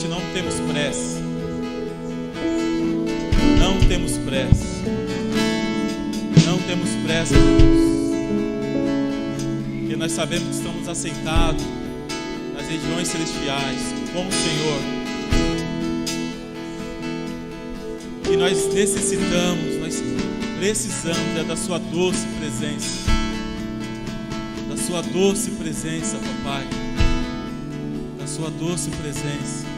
noite não temos pressa. Não temos pressa. Não temos pressa, Deus. Porque nós sabemos que estamos assentados nas regiões celestiais com o Senhor. E nós necessitamos, nós precisamos da sua doce presença. Da sua doce presença, papai. Da sua doce presença.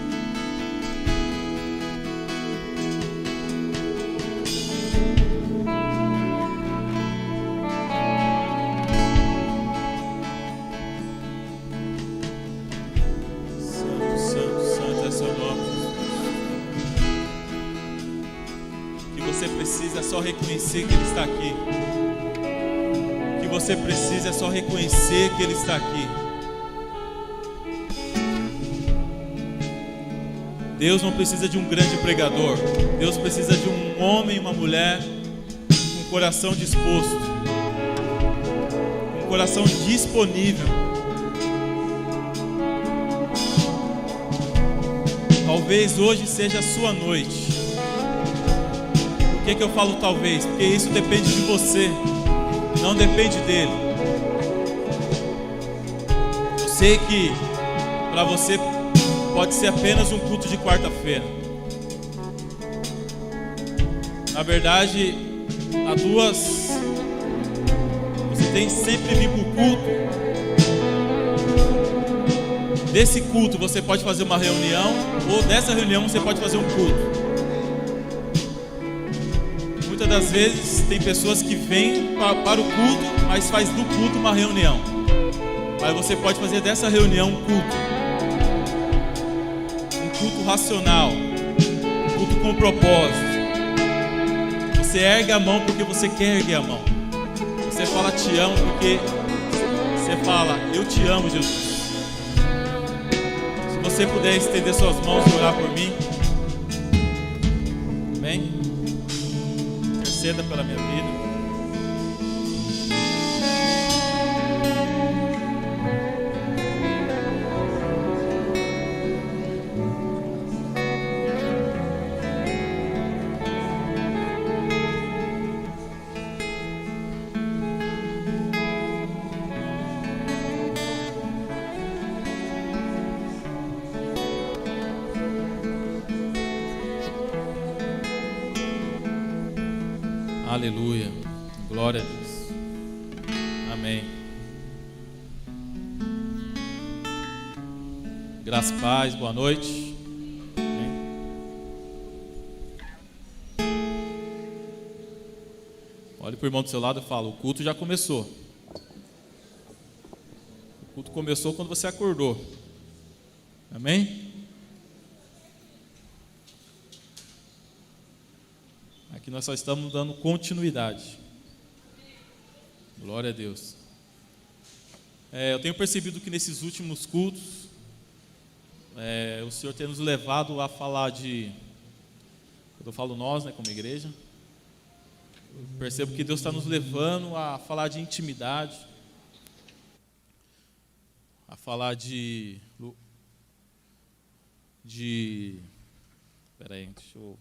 Santo, santo, santo é seu nome. O que você precisa é só reconhecer que Ele está aqui. O que você precisa é só reconhecer que Ele está aqui. Deus não precisa de um grande pregador. Deus precisa de um homem e uma mulher com um coração disposto, um coração disponível. Talvez hoje seja a sua noite. Por que eu falo talvez? Porque isso depende de você, não depende dele. Eu sei que para você pode ser apenas um culto de quarta-feira. Na verdade, há duas. Você tem sempre vir para o culto. Desse culto você pode fazer uma reunião, ou dessa reunião você pode fazer um culto. Muitas das vezes tem pessoas que vêm para o culto, mas faz do culto uma reunião. Mas você pode fazer dessa reunião um culto. Culto racional, culto com propósito. Você ergue a mão porque você quer erguer a mão. Você fala te amo porque você fala eu te amo, Jesus. Se você puder estender suas mãos e orar por mim, amém? Interceda pela minha vida. Aleluia, glória a Deus, amém. Graças e paz, boa noite. Amém. Olhe para o irmão do seu lado e fala: o culto já começou. O culto começou quando você acordou, amém? Aqui nós só estamos dando continuidade. Glória a Deus. Eu tenho percebido que nesses últimos cultos, o Senhor tem nos levado a falar de... Quando eu falo nós, como igreja, eu percebo que Deus está nos levando a falar de intimidade, a falar de... Peraí, deixa eu...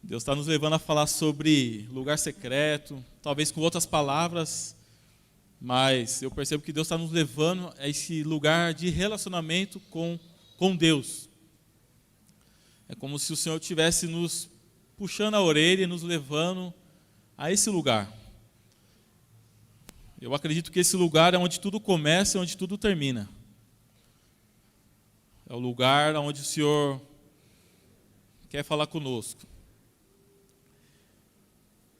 Deus está nos levando a falar sobre lugar secreto, talvez com outras palavras, mas eu percebo que Deus está nos levando a esse lugar de relacionamento com Deus. É como se o Senhor estivesse nos puxando a orelha e nos levando a esse lugar. Eu acredito que esse lugar é onde tudo começa e onde tudo termina. É o lugar onde o Senhor quer falar conosco.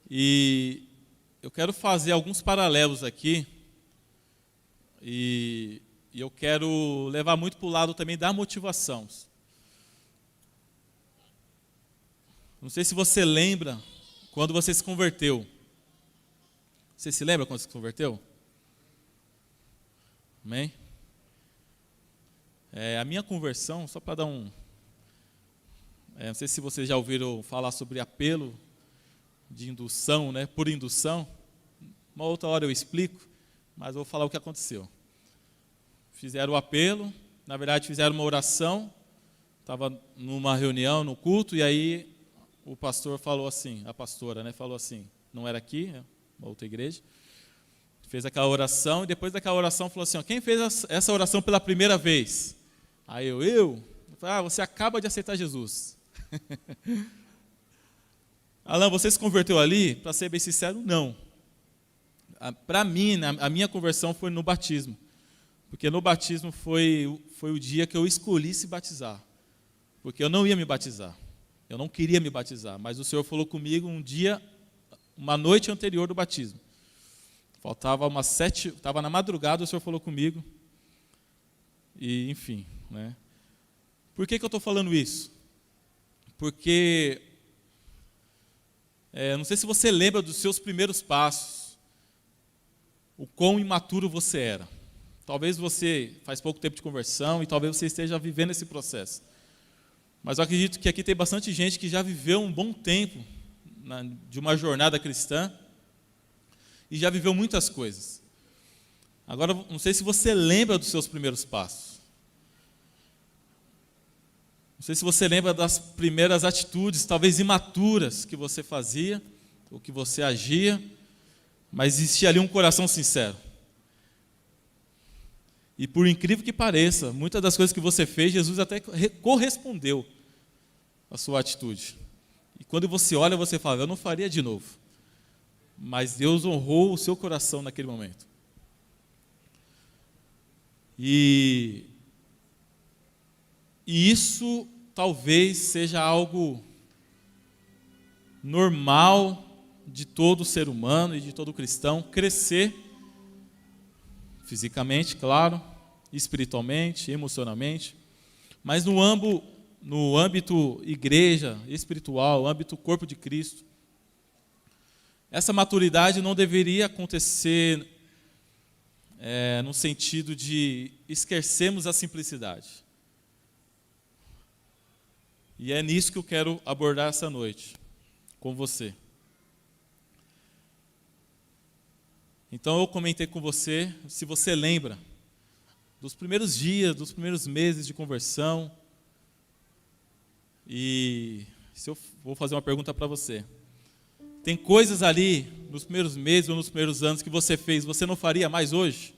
E eu quero fazer alguns paralelos aqui, e eu quero levar muito para o lado também da motivação. Não sei se você lembra quando você se converteu. Você se lembra quando você se converteu? Amém? A minha conversão, só para dar um... não sei se vocês já ouviram falar sobre apelo de indução, por indução. Uma outra hora eu explico, mas vou falar o que aconteceu. fizeram o apelo, na verdade fizeram uma oração, estava numa reunião, no culto, e aí o pastor falou assim, a pastora, né, falou assim, não era aqui, é uma outra igreja, fez aquela oração, e depois daquela oração falou assim, ó, quem fez essa oração pela primeira vez? Aí eu falei, você acaba de aceitar Jesus. Alan, você se converteu ali? Para ser bem sincero, não. Para mim, a minha conversão foi no batismo. Porque no batismo foi o dia que eu escolhi se batizar. Porque eu não ia me batizar. Eu não queria me batizar. Mas o Senhor falou comigo um dia, uma noite anterior do batismo. Faltava umas 7, estava na madrugada, o Senhor falou comigo. E, enfim, né? Por que eu estou falando isso? Porque, não sei se você lembra dos seus primeiros passos, o quão imaturo você era. Talvez você faz pouco tempo de conversão e talvez você esteja vivendo esse processo. Mas eu acredito que aqui tem bastante gente que já viveu um bom tempo de uma jornada cristã e já viveu muitas coisas. Agora, não sei se você lembra dos seus primeiros passos. Não sei se você lembra das primeiras atitudes, talvez imaturas, que você fazia, ou que você agia, mas existia ali um coração sincero. E por incrível que pareça, muitas das coisas que você fez, Jesus até correspondeu à sua atitude. E quando você olha, você fala, eu não faria de novo. Mas Deus honrou o seu coração naquele momento. E isso talvez seja algo normal de todo ser humano e de todo cristão, crescer fisicamente, claro, espiritualmente, emocionalmente, mas no âmbito igreja, espiritual, âmbito corpo de Cristo, essa maturidade não deveria acontecer no sentido de esquecermos a simplicidade. E é nisso que eu quero abordar essa noite com você. Então eu comentei com você, se você lembra, dos primeiros dias, dos primeiros meses de conversão, e se eu vou fazer uma pergunta para você, tem coisas ali, nos primeiros meses ou nos primeiros anos que você fez, você não faria mais hoje?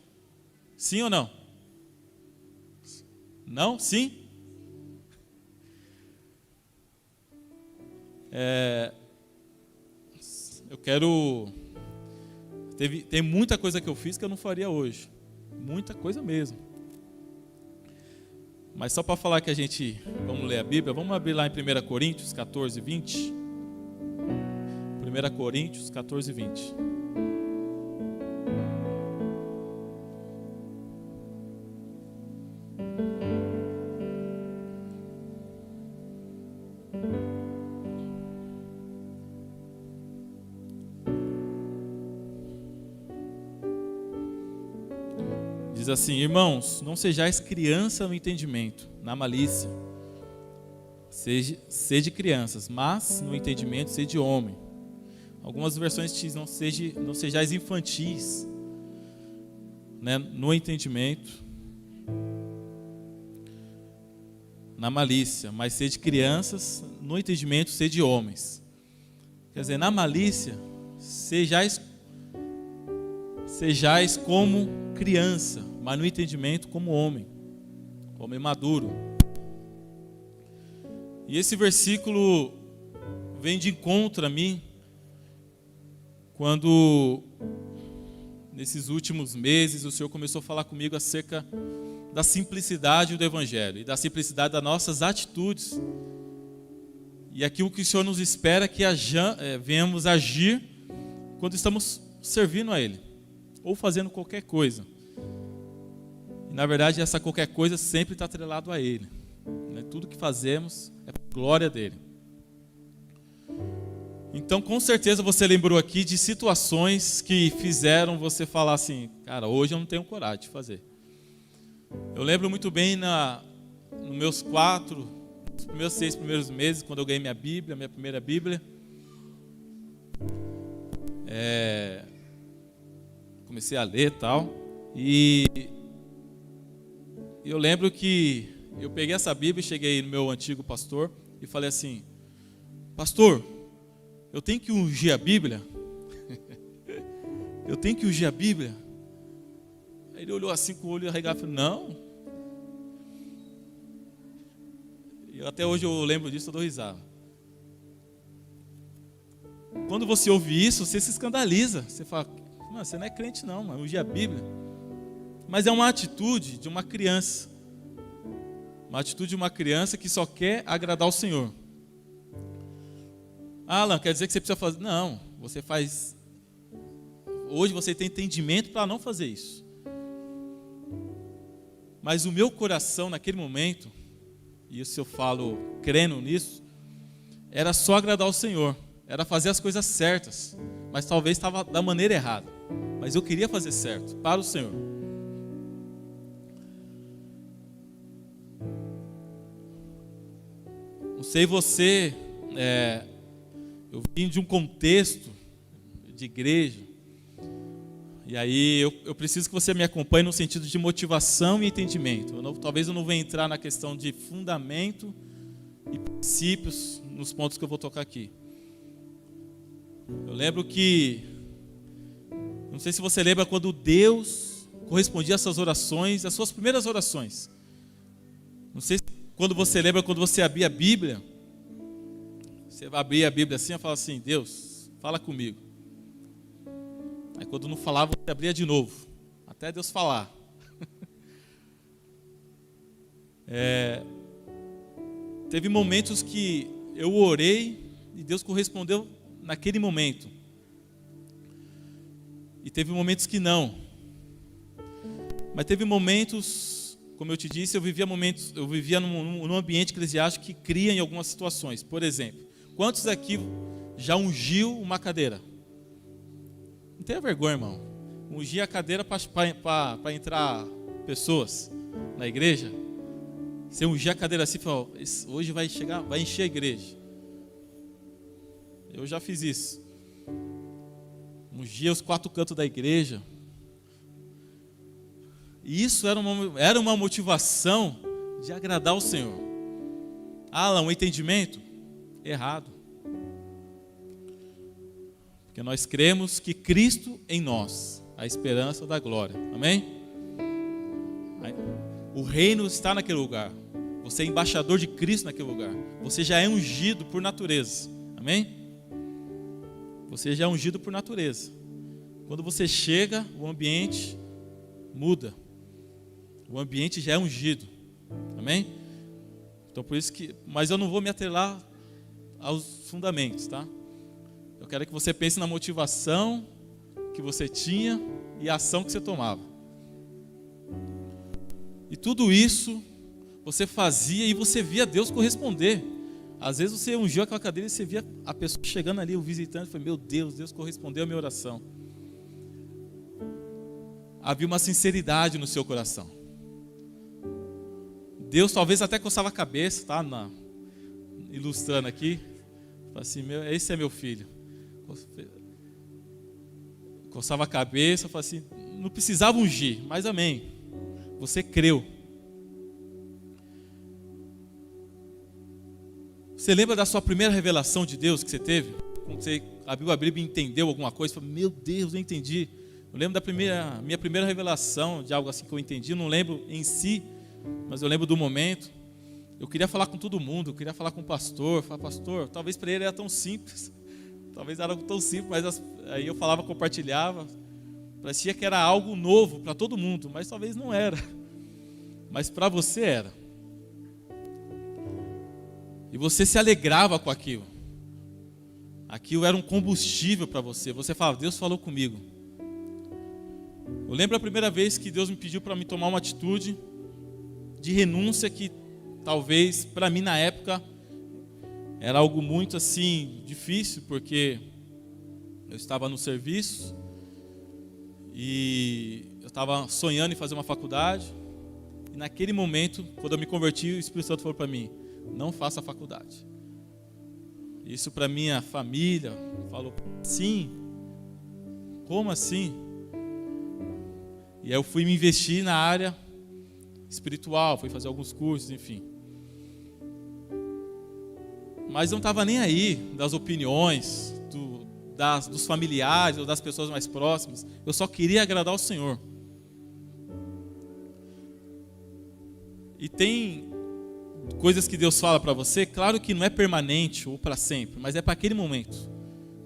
Sim ou não? Não? Sim? Eu quero... Tem muita coisa que eu fiz que eu não faria hoje. Muita coisa mesmo. Mas só para falar que vamos ler a Bíblia, vamos abrir lá em 1 Coríntios 14, 20. 1 Coríntios 14, 20. Diz assim, irmãos, não sejais criança no entendimento, na malícia. Sede crianças, mas no entendimento sede homem. Algumas versões dizem, não sejais infantis, né, no entendimento, na malícia, mas sede crianças, no entendimento sede homens. Quer dizer, na malícia, sejais como criança, mas no entendimento como homem maduro. E esse versículo vem de encontro a mim, quando nesses últimos meses o Senhor começou a falar comigo acerca da simplicidade do Evangelho e da simplicidade das nossas atitudes. E aquilo que o Senhor nos espera que venhamos agir quando estamos servindo a Ele, ou fazendo qualquer coisa. E, na verdade, essa qualquer coisa sempre está atrelado a Ele. Né? Tudo que fazemos é para a glória dEle. Então, com certeza, você lembrou aqui de situações que fizeram você falar assim, cara, hoje eu não tenho coragem de fazer. Eu lembro muito bem nos meus 6 primeiros meses, quando eu ganhei minha primeira Bíblia. Comecei a ler e tal. E eu lembro que eu peguei essa Bíblia e cheguei no meu antigo pastor e falei assim: pastor, eu tenho que ungir a Bíblia? Eu tenho que ungir a Bíblia? Aí ele olhou assim com o olho arregado e falou: não. E até hoje eu lembro disso, eu dou risada. Quando você ouve isso, você se escandaliza. Você fala: mano, você não é crente não, mano, ungir a Bíblia. Mas é uma atitude de uma criança. Uma atitude de uma criança que só quer agradar o Senhor. Alan, quer dizer que você precisa fazer? Não, você faz. Hoje você tem entendimento para não fazer isso. Mas o meu coração naquele momento, e isso eu falo crendo nisso, era só agradar o Senhor. Era fazer as coisas certas. Mas talvez estava da maneira errada. Mas eu queria fazer certo, para o Senhor. Não sei você, eu vim de um contexto de igreja, e aí eu preciso que você me acompanhe no sentido de motivação e entendimento. Talvez eu não venha entrar na questão de fundamento e princípios nos pontos que eu vou tocar aqui. Eu lembro que, não sei se você lembra quando Deus correspondia às suas orações, às suas primeiras orações. Não sei se quando você lembra, quando você abria a Bíblia, você abria a Bíblia assim e falava assim: Deus, fala comigo. Aí quando não falava, você abria de novo, até Deus falar. Teve momentos que eu orei e Deus correspondeu naquele momento. E teve momentos que não. Mas teve momentos, como eu te disse, eu vivia num ambiente eclesiástico que cria em algumas situações. Por exemplo, quantos aqui já ungiu uma cadeira? Não tenha vergonha, irmão. Ungir a cadeira para entrar pessoas na igreja. Você ungir a cadeira assim e falar: hoje vai encher a igreja. Eu já fiz isso. Ungia os 4 cantos da igreja. E isso era uma motivação de agradar o Senhor. Alan, um entendimento errado. Porque nós cremos que Cristo em nós, a esperança da glória. Amém? O reino está naquele lugar. Você é embaixador de Cristo naquele lugar. Você já é ungido por natureza. Amém? Você já é ungido por natureza. Quando você chega, o ambiente muda. O ambiente já é ungido. Amém? Então por isso que... Mas eu não vou me atrelar aos fundamentos, tá? Eu quero que você pense na motivação que você tinha e a ação que você tomava. E tudo isso você fazia e você via Deus corresponder. Às vezes você ungiu aquela cadeira e você via a pessoa chegando ali, o visitante, e falou: meu Deus, Deus correspondeu à minha oração. Havia uma sinceridade no seu coração. Deus talvez até coçava a cabeça, tá? Ilustrando aqui. Falei assim: esse é meu filho. Coçava a cabeça, falava assim: não precisava ungir, mas amém. Você creu. Você lembra da sua primeira revelação de Deus que você teve? Quando você abriu a Bíblia e entendeu alguma coisa, falou: meu Deus, eu entendi. Eu lembro da minha primeira revelação de algo assim que eu entendi. Eu não lembro em si, mas eu lembro do momento. Eu queria falar com todo mundo, eu queria falar com o pastor. Falar: pastor, talvez para ele era tão simples. Talvez era algo tão simples, mas aí eu falava, compartilhava. Parecia que era algo novo para todo mundo, mas talvez não era. Mas para você era. E você se alegrava com aquilo. Aquilo era um combustível para você. Você falava: Deus falou comigo. Eu lembro a primeira vez que Deus me pediu para me tomar uma atitude de renúncia que talvez para mim na época era algo muito assim difícil, porque eu estava no serviço e eu estava sonhando em fazer uma faculdade. E naquele momento, quando eu me converti, o Espírito Santo falou para mim: não faça a faculdade. Isso para minha família falou: sim, como assim? E aí eu fui me investir na área espiritual, fui fazer alguns cursos, enfim. Mas não estava nem aí das opiniões dos familiares ou das pessoas mais próximas. Eu só queria agradar ao Senhor. E tem coisas que Deus fala para você, claro que não é permanente ou para sempre, mas é para aquele momento.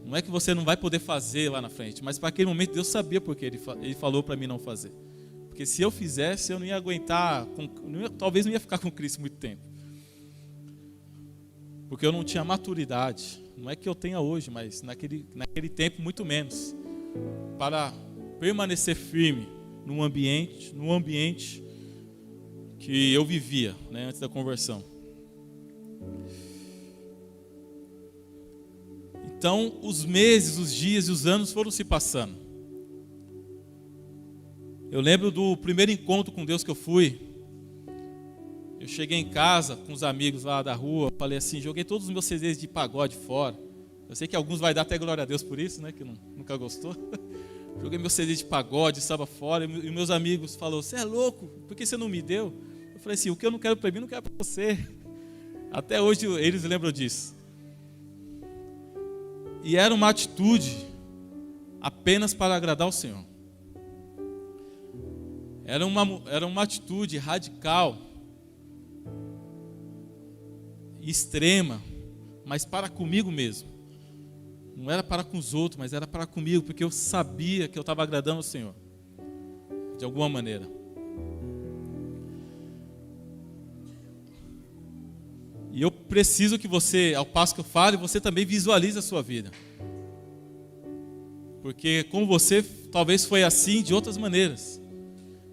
Não é que você não vai poder fazer lá na frente, mas para aquele momento Deus sabia porque Ele falou para mim não fazer. Porque se eu fizesse, eu não ia aguentar, talvez não ia ficar com Cristo muito tempo. Porque eu não tinha maturidade. Não é que eu tenha hoje, mas naquele tempo muito menos. Para permanecer firme num ambiente que eu vivia, né, antes da conversão. Então, os meses, os dias e os anos foram se passando. Eu lembro do primeiro encontro com Deus que eu fui. Eu cheguei em casa com os amigos lá da rua, falei assim, joguei todos os meus CDs de pagode fora. Eu sei que alguns vai dar até glória a Deus por isso, né, que nunca gostou. Joguei meu CD de pagode, samba fora, e meus amigos falaram, você é louco, por que você não me deu? Eu falei assim, o que eu não quero para mim, não quero para você. Até hoje eles lembram disso. E era uma atitude apenas para agradar o Senhor. Era uma atitude radical, extrema, mas para comigo mesmo. Não era para com os outros, mas era para comigo, porque eu sabia que eu estava agradando o Senhor, de alguma maneira. E eu preciso que você, ao passo que eu falo, você também visualize a sua vida. Porque com você, talvez foi assim de outras maneiras.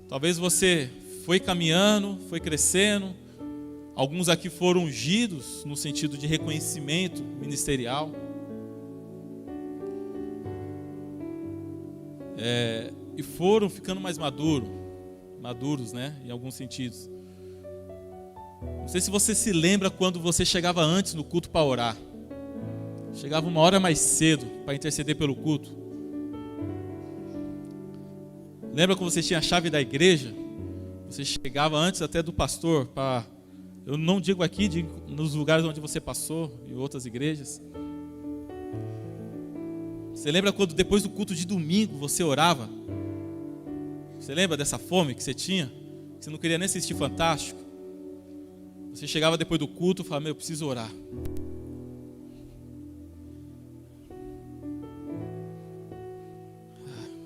Talvez você foi caminhando, foi crescendo. Alguns aqui foram ungidos no sentido de reconhecimento ministerial. E foram ficando mais maduros, né, em alguns sentidos. Não sei se você se lembra quando você chegava antes no culto para orar. Chegava uma hora mais cedo para interceder pelo culto. Lembra quando você tinha a chave da igreja? Você chegava antes até do pastor para... Eu não digo aqui, digo nos lugares onde você passou, em outras igrejas. Você lembra quando depois do culto de domingo você orava? Você lembra dessa fome que você tinha? Que você não queria nem assistir Fantástico? Você chegava depois do culto e falava, eu preciso orar.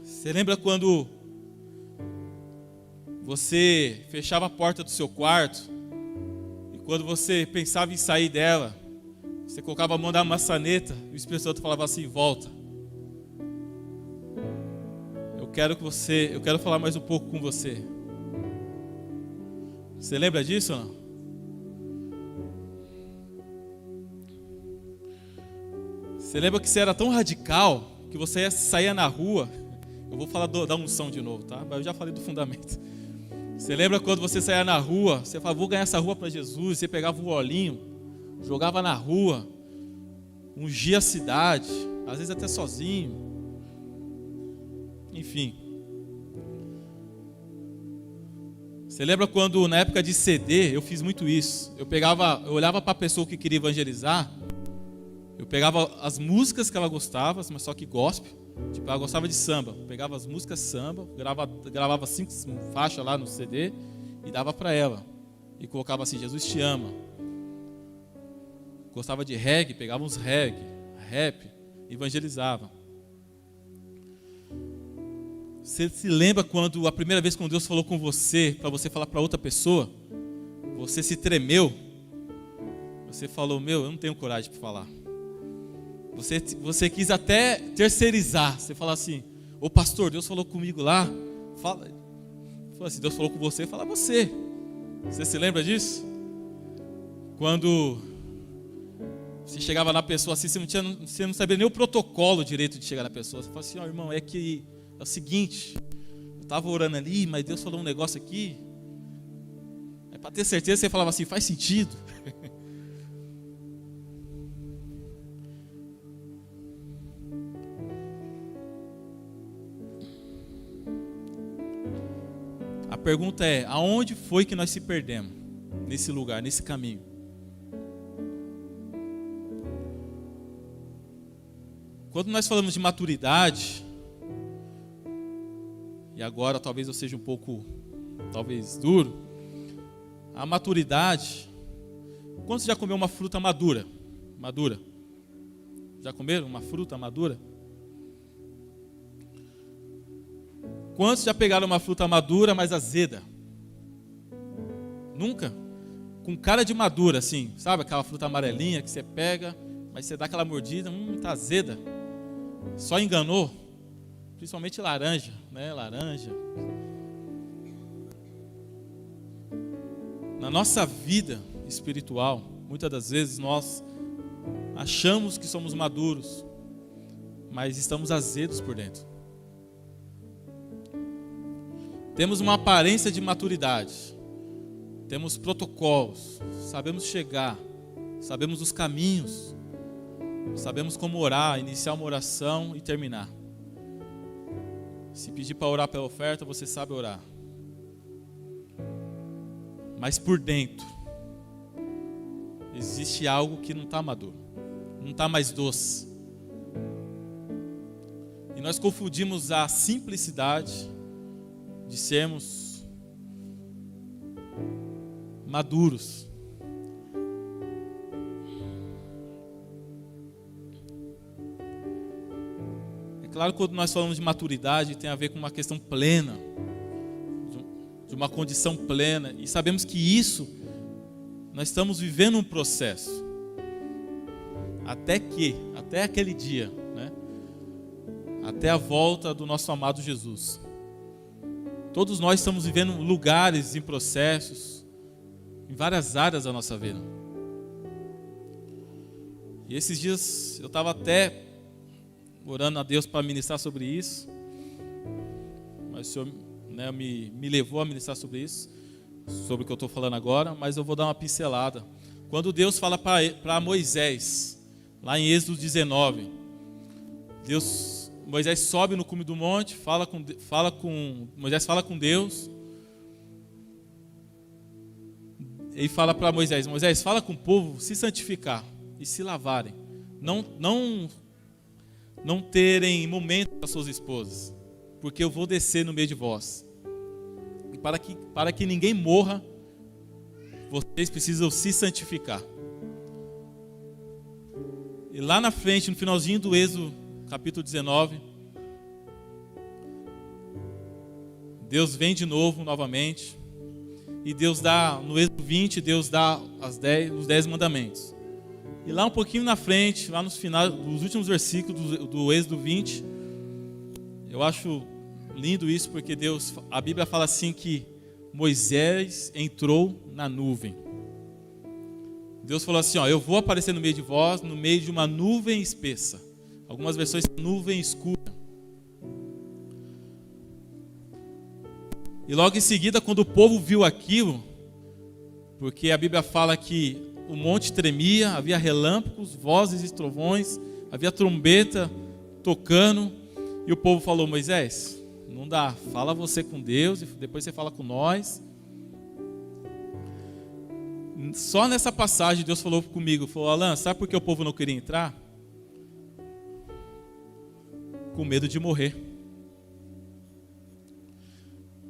Você lembra quando você fechava a porta do seu quarto e quando você pensava em sair dela, você colocava a mão na maçaneta e o Espírito Santo falava assim, volta. Eu quero falar mais um pouco com você. Você lembra disso ou não? Você lembra que você era tão radical que você saía na rua? Eu vou falar da unção de novo, tá? Mas eu já falei do fundamento. Você lembra quando você saía na rua? Você falava, vou ganhar essa rua para Jesus. Você pegava um olhinho, jogava na rua, ungia a cidade, às vezes até sozinho. Enfim. Você lembra quando na época de CD eu fiz muito isso? Eu olhava para a pessoa que queria evangelizar. Eu pegava as músicas que ela gostava, mas só que gospel. Tipo, ela gostava de samba. Eu pegava as músicas samba, gravava 5 faixas lá no CD e dava para ela. E colocava assim, Jesus te ama. Gostava de reggae, pegava uns reggae, rap, evangelizava. Você se lembra quando a primeira vez que Deus falou com você, para você falar para outra pessoa, você se tremeu? Você falou, eu não tenho coragem para falar. Você quis até terceirizar. Você fala assim, ô pastor, Deus falou comigo lá. Fala assim, Deus falou com você, fala você. Você se lembra disso? Quando você chegava na pessoa assim, você não sabia nem o protocolo direito de chegar na pessoa. Você fala assim, irmão, é o seguinte, eu estava orando ali, mas Deus falou um negócio aqui. Para ter certeza, você falava assim, faz sentido. A pergunta é: aonde foi que nós se perdemos nesse lugar, nesse caminho? Quando nós falamos de maturidade, e agora talvez eu seja um pouco, talvez duro, a maturidade, quantos já comeu uma fruta madura? Madura? Já comeram uma fruta madura? Quantos já pegaram uma fruta madura, mas azeda? Nunca? Com cara de madura, assim, sabe? Aquela fruta amarelinha que você pega, mas você dá aquela mordida, tá azeda. Só enganou. Principalmente laranja, né? Laranja. Na nossa vida espiritual, muitas das vezes nós achamos que somos maduros, mas estamos azedos por dentro. Temos uma aparência de maturidade, temos protocolos, sabemos chegar, sabemos os caminhos, sabemos como orar, iniciar uma oração e terminar. Se pedir para orar pela oferta, você sabe orar. Mas por dentro, existe algo que não está maduro, não está mais doce. E nós confundimos a simplicidade de sermos maduros. É claro que quando nós falamos de maturidade, tem a ver com uma questão plena, de uma condição plena, e sabemos que isso, nós estamos vivendo um processo, até aquele dia, né? Até a volta do nosso amado Jesus. Todos nós estamos vivendo lugares em processos, em várias áreas da nossa vida. E esses dias eu estava até orando a Deus para ministrar sobre isso, mas o Senhor, né, me levou a ministrar sobre isso, sobre o que eu estou falando agora, mas eu vou dar uma pincelada. Quando Deus fala para Moisés, lá em Êxodo 19, Moisés sobe no cume do monte, Moisés fala com Deus, e fala para Moisés: Moisés, fala com o povo se santificar e se lavarem, não terem momento com as suas esposas, porque eu vou descer no meio de vós, e para que ninguém morra, vocês precisam se santificar. E lá na frente, no finalzinho do Êxodo capítulo 19, Deus vem de novo, novamente, e Deus dá, no Êxodo 20, Deus dá os 10 mandamentos. E lá um pouquinho na frente, lá nos finais, nos últimos versículos do Êxodo 20, eu acho lindo isso, porque a Bíblia fala assim que Moisés entrou na nuvem. Deus falou assim: eu vou aparecer no meio de vós, no meio de uma nuvem espessa. Algumas versões, nuvem escura. E logo em seguida, quando o povo viu aquilo, porque a Bíblia fala que o monte tremia, havia relâmpagos, vozes e trovões, havia trombeta tocando, e o povo falou: Moisés, não dá, fala você com Deus e depois você fala com nós. Só nessa passagem Deus falou comigo, falou: Alan, sabe por que o povo não queria entrar? Com medo de morrer.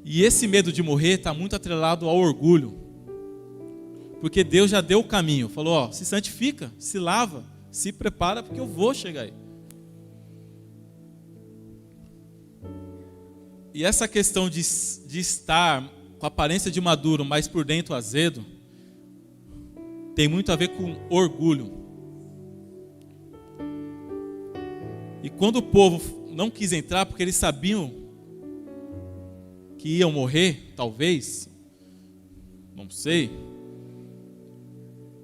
E esse medo de morrer está muito atrelado ao orgulho, porque Deus já deu o caminho, falou: se santifica, se lava, se prepara, porque eu vou chegar aí. E essa questão de estar com a aparência de maduro, mas por dentro azedo, tem muito a ver com orgulho. E quando o povo não quis entrar, porque eles sabiam que iam morrer, talvez, não sei,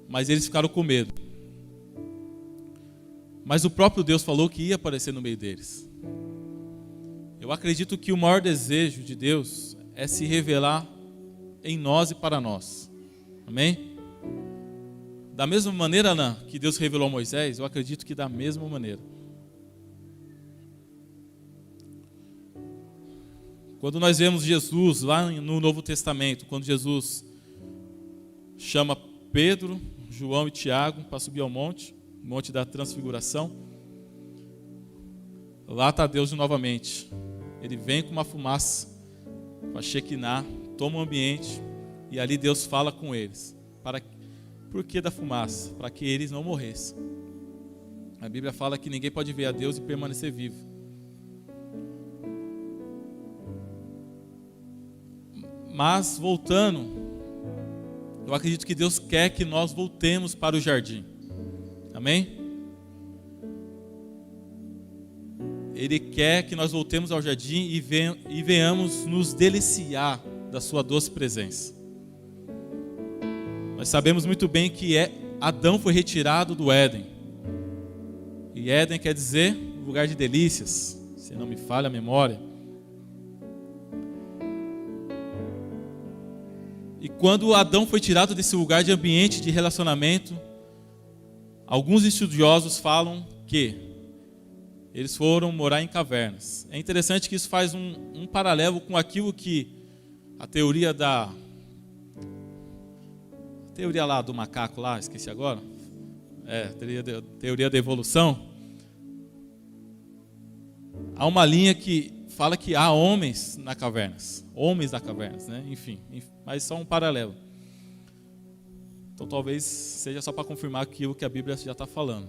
mas eles ficaram com medo. Mas o próprio Deus falou que ia aparecer no meio deles. Eu acredito que o maior desejo de Deus é se revelar em nós e para nós. Amém? Da mesma maneira, Ana, que Deus revelou a Moisés, eu acredito que da mesma maneira. Quando nós vemos Jesus lá no Novo Testamento, quando Jesus chama Pedro, João e Tiago para subir ao monte da Transfiguração, lá está Deus novamente. Ele vem com uma fumaça, com a Shekinah, toma o ambiente e ali Deus fala com eles. Por que da fumaça? Para que eles não morressem. A Bíblia fala que ninguém pode ver a Deus e permanecer vivo. Mas voltando, eu acredito que Deus quer que nós voltemos para o jardim. Amém? Ele quer que nós voltemos ao jardim e venhamos nos deliciar da sua doce presença. Nós sabemos muito bem que Adão foi retirado do Éden. E Éden quer dizer lugar de delícias, se não me falha a memória. E quando Adão foi tirado desse lugar de ambiente de relacionamento, alguns estudiosos falam que eles foram morar em cavernas. É interessante que isso faz um paralelo com aquilo que a teoria lá do macaco lá, esqueci agora. Teoria da evolução. Há uma linha que fala que há homens nas cavernas, né? Enfim, mas só um paralelo. Então talvez seja só para confirmar aquilo que a Bíblia já está falando.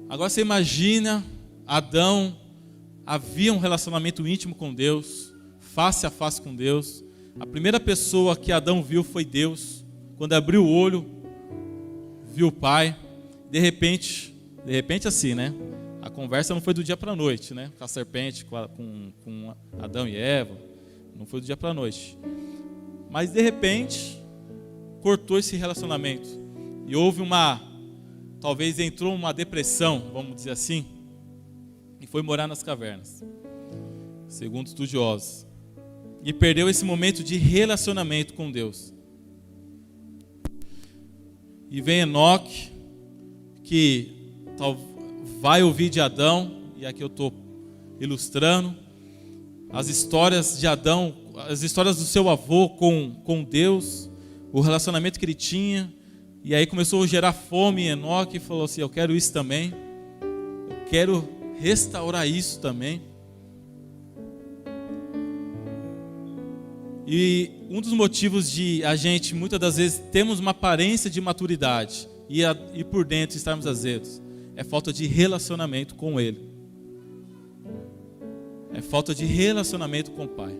Agora você imagina Adão, havia um relacionamento íntimo com Deus, face a face com Deus. A primeira pessoa que Adão viu foi Deus. Quando abriu o olho, viu o Pai. De repente assim, né? A conversa não foi do dia para a noite, né? Com a serpente, com Adão e Eva. Não foi do dia para a noite. Mas de repente, cortou esse relacionamento. E houve talvez entrou uma depressão, vamos dizer assim. E foi morar nas cavernas. Segundo estudiosos. E perdeu esse momento de relacionamento com Deus. E vem Enoque, que vai ouvir de Adão, e aqui eu estou ilustrando, as histórias de Adão, as histórias do seu avô com Deus, o relacionamento que ele tinha, e aí começou a gerar fome em Enoque, e falou assim, eu quero isso também, eu quero restaurar isso também. E um dos motivos de a gente, muitas das vezes, temos uma aparência de maturidade e por dentro estarmos azedos, é falta de relacionamento com Ele. É falta de relacionamento com o Pai.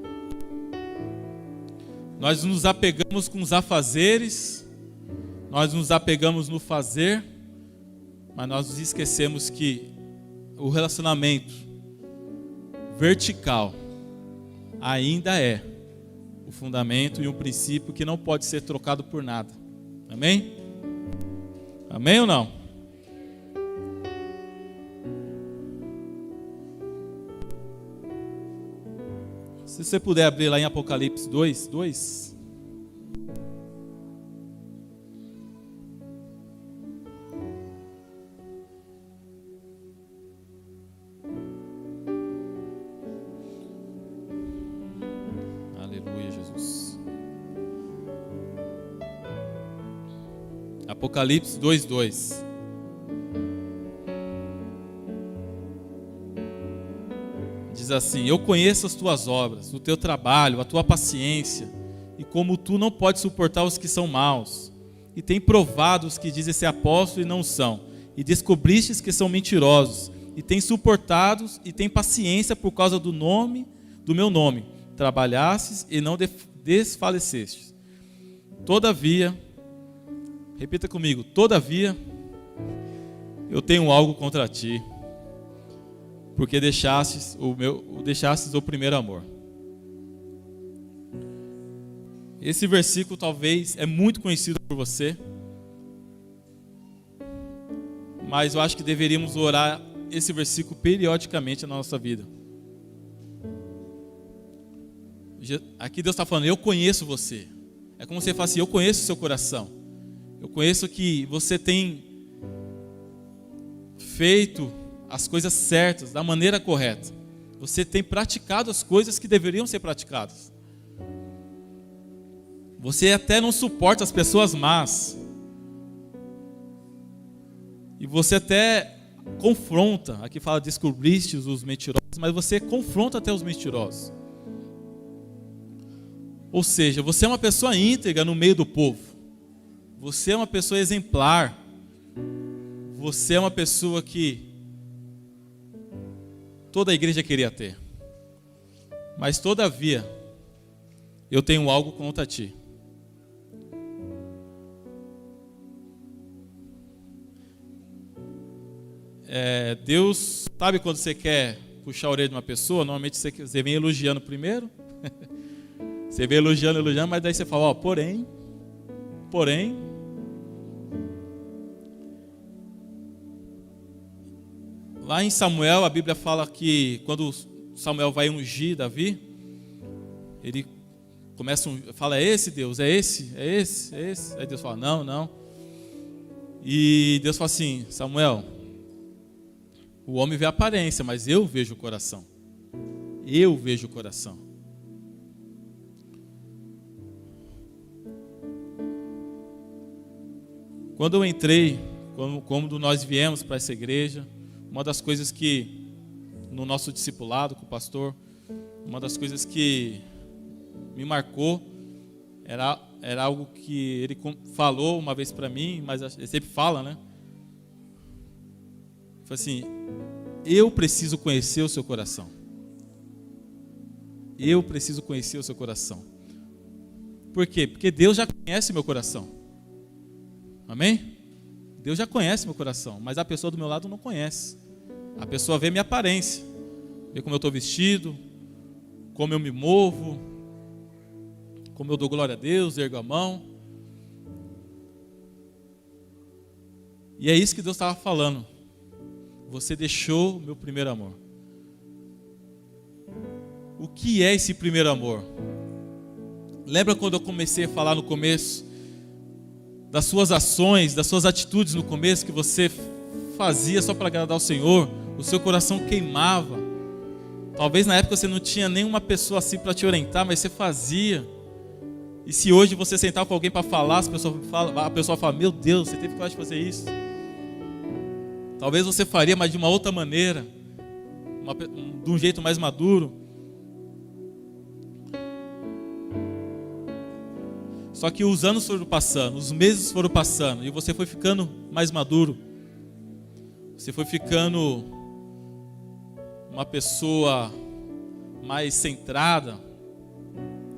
Nós nos apegamos com os afazeres, nós nos apegamos no fazer, mas nós nos esquecemos que o relacionamento vertical ainda é o fundamento e um princípio que não pode ser trocado por nada. Amém? Amém ou não? Se você puder abrir lá em Apocalipse 2. Aleluia, Jesus. Apocalipse 2:2. Diz assim: eu conheço as tuas obras, o teu trabalho, a tua paciência, e como tu não podes suportar os que são maus, e tem provado os que dizem ser apóstolos e não são, e descobristes que são mentirosos, e tem suportado e tem paciência por causa do meu nome, trabalhastes e não desfalecestes. Todavia, repita comigo, todavia, eu tenho algo contra ti, porque deixastes o primeiro amor. Esse versículo talvez é muito conhecido por você, mas eu acho que deveríamos orar esse versículo periodicamente na nossa vida. Aqui Deus está falando, eu conheço você. É como você fala assim, eu conheço o seu coração. Eu conheço que você tem feito as coisas certas, da maneira correta. Você tem praticado as coisas que deveriam ser praticadas. Você até não suporta as pessoas más. E você até confronta, aqui fala descobriste os mentirosos, mas você confronta até os mentirosos. Ou seja, você é uma pessoa íntegra no meio do povo. Você é uma pessoa exemplar. Você é uma pessoa que toda a igreja queria ter. Mas todavia, eu tenho algo contra ti. Deus, sabe quando você quer puxar a orelha de uma pessoa, normalmente você vem elogiando primeiro. Você vem elogiando, mas daí você fala, porém, lá em Samuel, a Bíblia fala que quando Samuel vai ungir Davi, ele começa fala, é esse Deus, é esse. Aí Deus fala, não. E Deus fala assim, Samuel, o homem vê a aparência, mas eu vejo o coração. Eu vejo o coração. Quando eu entrei, quando nós viemos para essa igreja, uma das coisas que, no nosso discipulado com o pastor, uma das coisas que me marcou, era algo que ele falou uma vez para mim, mas ele sempre fala, né? Foi assim, eu preciso conhecer o seu coração. Eu preciso conhecer o seu coração. Por quê? Porque Deus já conhece meu coração. Amém? Deus já conhece meu coração, mas a pessoa do meu lado não conhece. A pessoa vê minha aparência, vê como eu estou vestido, como eu me movo, como eu dou glória a Deus, ergo a mão. E é isso que Deus estava falando. Você deixou o meu primeiro amor. O que é esse primeiro amor? Lembra quando eu comecei a falar no começo das suas ações, das suas atitudes no começo, que você fazia só para agradar ao Senhor, o seu coração queimava. Talvez na época você não tinha nenhuma pessoa assim para te orientar, mas você fazia. E se hoje você sentar com alguém para falar, a pessoa fala, meu Deus, você teve coragem de fazer isso. Talvez você faria, mas de uma outra maneira, de um jeito mais maduro. Só que os anos foram passando, os meses foram passando, e você foi ficando mais maduro. Você foi ficando uma pessoa mais centrada.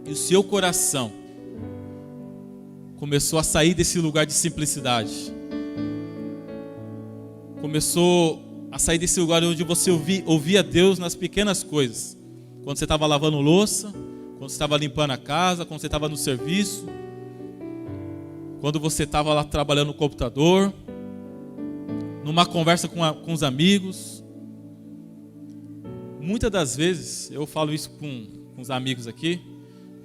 E o seu coração começou a sair desse lugar de simplicidade. Começou a sair desse lugar onde você ouvia Deus nas pequenas coisas. Quando você estava lavando louça, quando você estava limpando a casa, quando você estava no serviço, quando você estava lá trabalhando no computador, numa conversa com os amigos. Muitas das vezes, eu falo isso com os amigos aqui,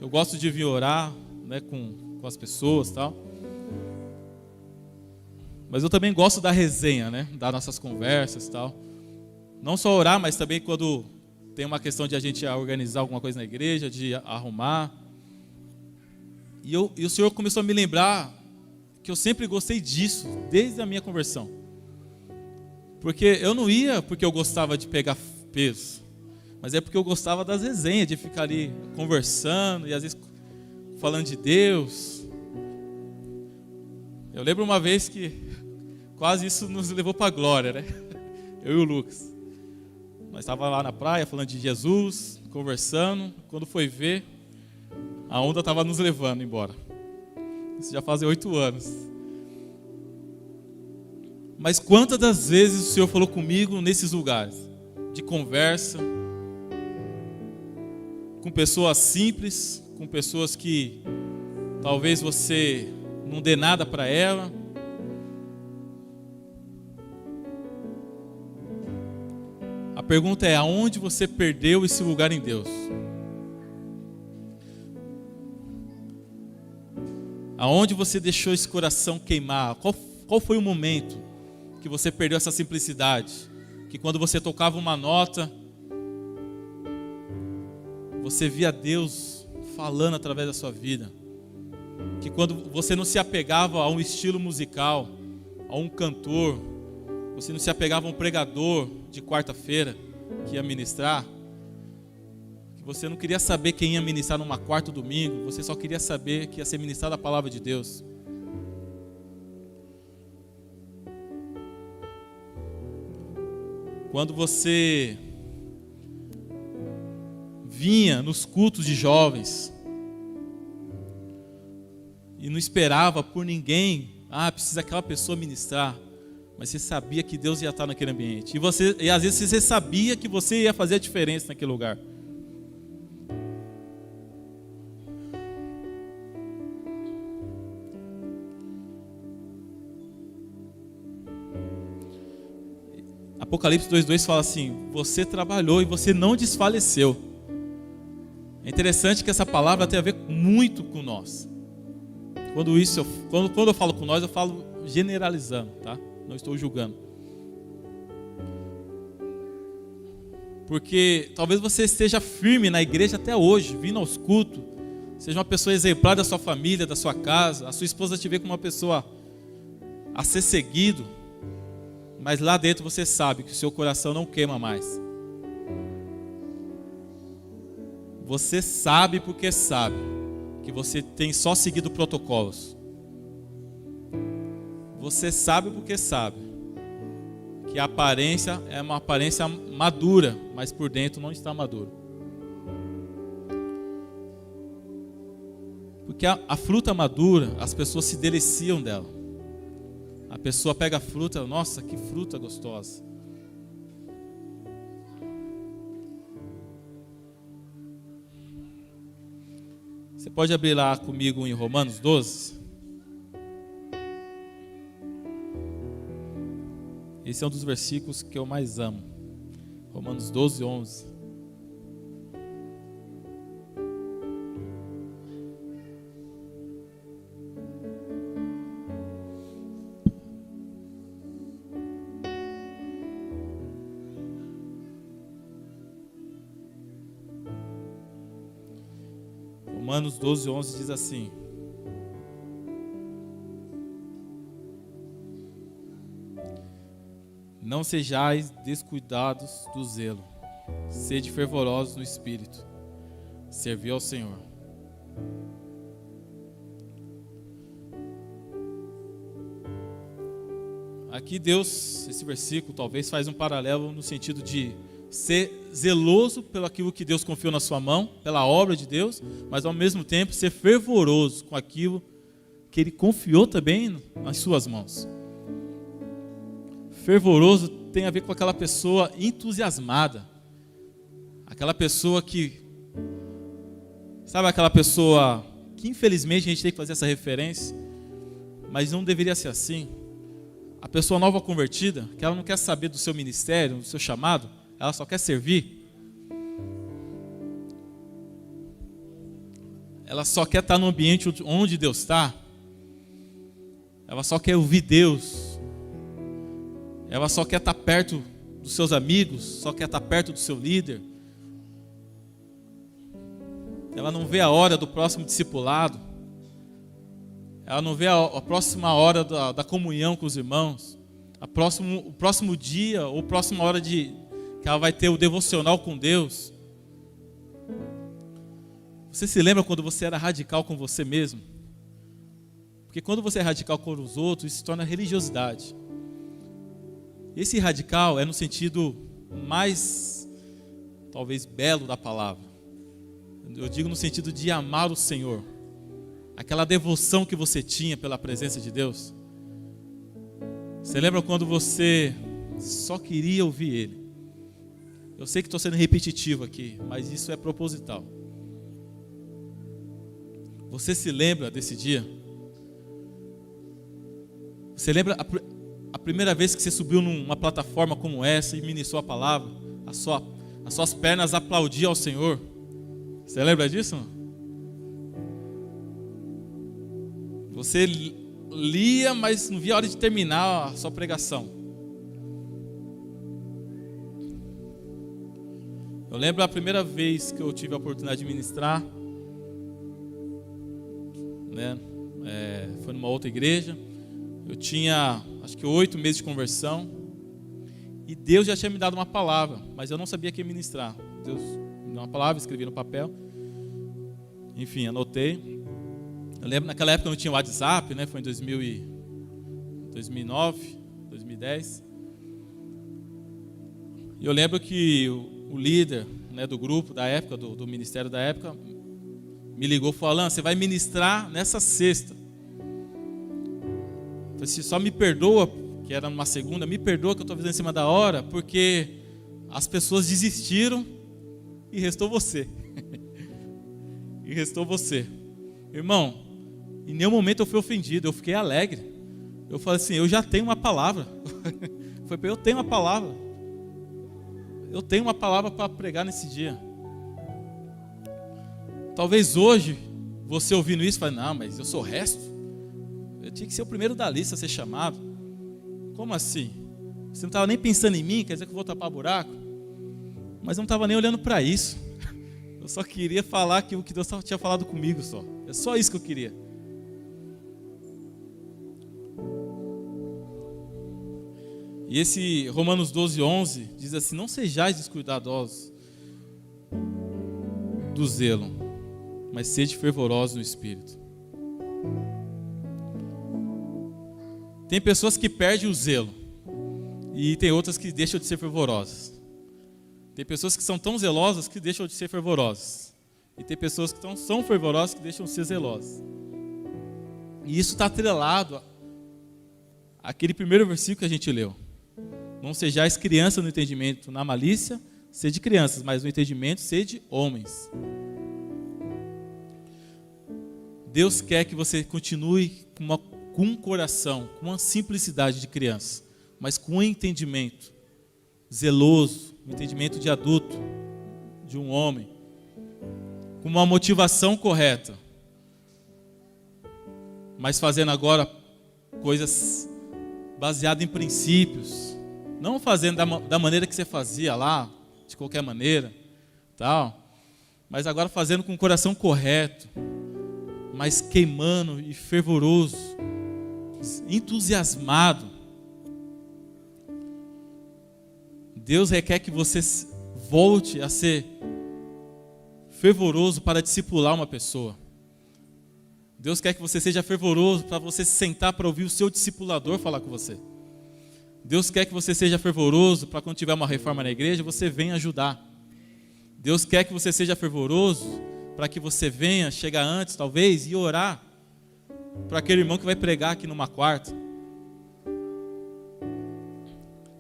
eu gosto de vir orar, né, com as pessoas e tal. Mas eu também gosto da resenha, né, das nossas conversas e tal. Não só orar, mas também quando tem uma questão de a gente organizar alguma coisa na igreja, de arrumar. E o Senhor começou a me lembrar que eu sempre gostei disso, desde a minha conversão. Porque eu não ia porque eu gostava de pegar peso, mas é porque eu gostava das resenhas, de ficar ali conversando e às vezes falando de Deus. Eu lembro uma vez que quase isso nos levou para a glória, né? Eu e o Lucas. Nós estávamos lá na praia falando de Jesus, conversando. Quando foi ver, a onda estava nos levando embora. Isso já faz 8 anos. Mas quantas das vezes o Senhor falou comigo nesses lugares de conversa, com pessoas simples, com pessoas que talvez você não dê nada para ela. A pergunta é: aonde você perdeu esse lugar em Deus? Aonde você deixou esse coração queimar? Qual foi o momento que você perdeu essa simplicidade? Que quando você tocava uma nota, você via Deus falando através da sua vida. Que quando você não se apegava a um estilo musical, a um cantor, você não se apegava a um pregador de quarta-feira que ia ministrar, que você não queria saber quem ia ministrar numa quarta ou domingo, você só queria saber que ia ser ministrada a palavra de Deus. Quando você vinha nos cultos de jovens e não esperava por ninguém, precisa aquela pessoa ministrar, mas você sabia que Deus ia estar naquele ambiente. E às vezes você sabia que você ia fazer a diferença naquele lugar. Apocalipse 2:2 fala assim: você trabalhou e você não desfaleceu. É interessante que essa palavra tem a ver muito com nós. Quando eu falo com nós, eu falo generalizando, tá? Não estou julgando. Porque talvez você esteja firme na igreja até hoje, vindo aos cultos, seja uma pessoa exemplar da sua família, da sua casa, a sua esposa te vê como uma pessoa a ser seguido, mas lá dentro você sabe que o seu coração não queima mais. Você sabe porque sabe que você tem só seguido protocolos. Você sabe porque sabe que a aparência é uma aparência madura, mas por dentro não está maduro. Porque a fruta madura, as pessoas se deliciam dela. A pessoa pega a fruta, nossa, que fruta gostosa. Você pode abrir lá comigo em Romanos 12? Esse é um dos versículos que eu mais amo. Romanos 12:11. Romanos 12:11 diz assim: não sejais descuidados do zelo, sede fervorosos no espírito, servi ao Senhor. Aqui Deus, esse versículo talvez faz um paralelo no sentido de ser zeloso pelo aquilo que Deus confiou na sua mão, pela obra de Deus, mas ao mesmo tempo ser fervoroso com aquilo que Ele confiou também nas suas mãos. Fervoroso tem a ver com aquela pessoa entusiasmada, aquela pessoa que, sabe aquela pessoa que infelizmente a gente tem que fazer essa referência, mas não deveria ser assim. A pessoa nova convertida, que ela não quer saber do seu ministério, do seu chamado, ela só quer servir. Ela só quer estar no ambiente onde Deus está. Ela só quer ouvir Deus. Ela só quer estar perto dos seus amigos, só quer estar perto do seu líder. Ela não vê a hora do próximo discipulado. Ela não vê a próxima hora da comunhão com os irmãos. O próximo dia ou a próxima hora que ela vai ter o devocional com Deus. Você se lembra quando você era radical com você mesmo? Porque quando você é radical com os outros, isso se torna religiosidade. Esse radical é no sentido mais, talvez, belo da palavra. Eu digo no sentido de amar o Senhor. Aquela devoção que você tinha pela presença de Deus. Você lembra quando você só queria ouvir Ele? Eu sei que estou sendo repetitivo aqui, mas isso é proposital. Você se lembra desse dia? Você lembra a primeira vez que você subiu numa plataforma como essa e ministrou a palavra? As suas pernas aplaudiam ao Senhor. Você lembra disso? Você lia, mas não via a hora de terminar a sua pregação. Eu lembro a primeira vez que eu tive a oportunidade de ministrar, né? Foi numa outra igreja. Eu tinha, acho que 8 meses de conversão. E Deus já tinha me dado uma palavra, mas eu não sabia quem ministrar. Deus me deu uma palavra, escrevi no papel. Enfim, anotei. Eu lembro, naquela época não tinha WhatsApp, né? Foi em 2009, 2010. E eu lembro que o líder, né, do grupo da época, do ministério da época, me ligou e falou: Alan, você vai ministrar nessa sexta. Eu falei assim, só me perdoa, que era numa segunda, me perdoa que eu estou fazendo em cima da hora, porque as pessoas desistiram e restou você. E restou você. Irmão, em nenhum momento eu fui ofendido, eu fiquei alegre. Eu falei assim, eu já tenho uma palavra. Eu tenho uma palavra. Eu tenho uma palavra para pregar nesse dia. Talvez hoje, você ouvindo isso, fale, não, mas eu sou o resto. Eu tinha que ser o primeiro da lista a ser chamado. Como assim? Você não estava nem pensando em mim, quer dizer que eu vou tapar buraco? Mas eu não estava nem olhando para isso. Eu só queria falar que o que Deus tinha falado comigo só. É só isso que eu queria. E esse Romanos 12:11 diz assim, não sejais descuidadosos do zelo, mas sede fervorosos no Espírito. Tem pessoas que perdem o zelo e tem outras que deixam de ser fervorosas. Tem pessoas que são tão zelosas que deixam de ser fervorosas. E tem pessoas que são fervorosas que deixam de ser zelosas. E isso está atrelado àquele primeiro versículo que a gente leu. Não sejais crianças no entendimento, na malícia, sede crianças, mas no entendimento, sede homens. Deus quer que você continue com um coração, com uma simplicidade de criança, mas com um entendimento zeloso, um entendimento de adulto, de um homem, com uma motivação correta, mas fazendo agora coisas baseadas em princípios, não fazendo da maneira que você fazia lá, de qualquer maneira, tal, mas agora fazendo com o coração correto, mas queimando e fervoroso, entusiasmado. Deus requer que você volte a ser fervoroso para discipular uma pessoa. Deus quer que você seja fervoroso para você se sentar para ouvir o seu discipulador falar com você. Deus quer que você seja fervoroso para quando tiver uma reforma na igreja, você venha ajudar. Deus quer que você seja fervoroso para que você venha, chegar antes talvez, e orar para aquele irmão que vai pregar aqui numa quarta.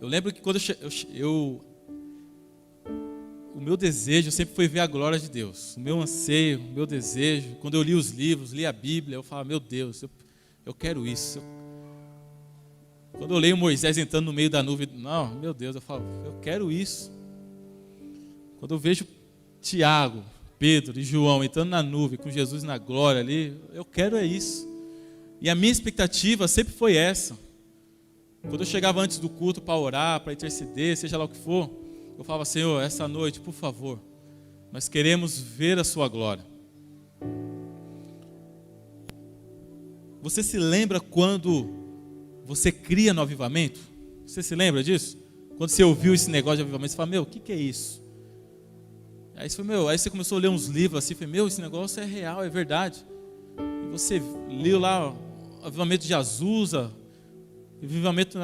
Eu lembro que quando o meu desejo sempre foi ver a glória de Deus. O meu anseio, o meu desejo, quando eu li os livros, li a Bíblia, eu falava, meu Deus, eu quero isso. Quando eu leio Moisés entrando no meio da nuvem, não, meu Deus, eu falo, eu quero isso. Quando eu vejo Tiago, Pedro e João entrando na nuvem, com Jesus na glória ali, eu quero é isso. E a minha expectativa sempre foi essa. Quando eu chegava antes do culto para orar, para interceder, seja lá o que for, eu falava, Senhor, essa noite, por favor, nós queremos ver a sua glória. Você se lembra quando você cria no avivamento? Você se lembra disso? Quando você ouviu esse negócio de avivamento, você fala, meu, o que é isso? Aí você começou a ler uns livros assim, falei, meu, esse negócio é real, é verdade. E você leu lá o avivamento de Azusa, o avivamento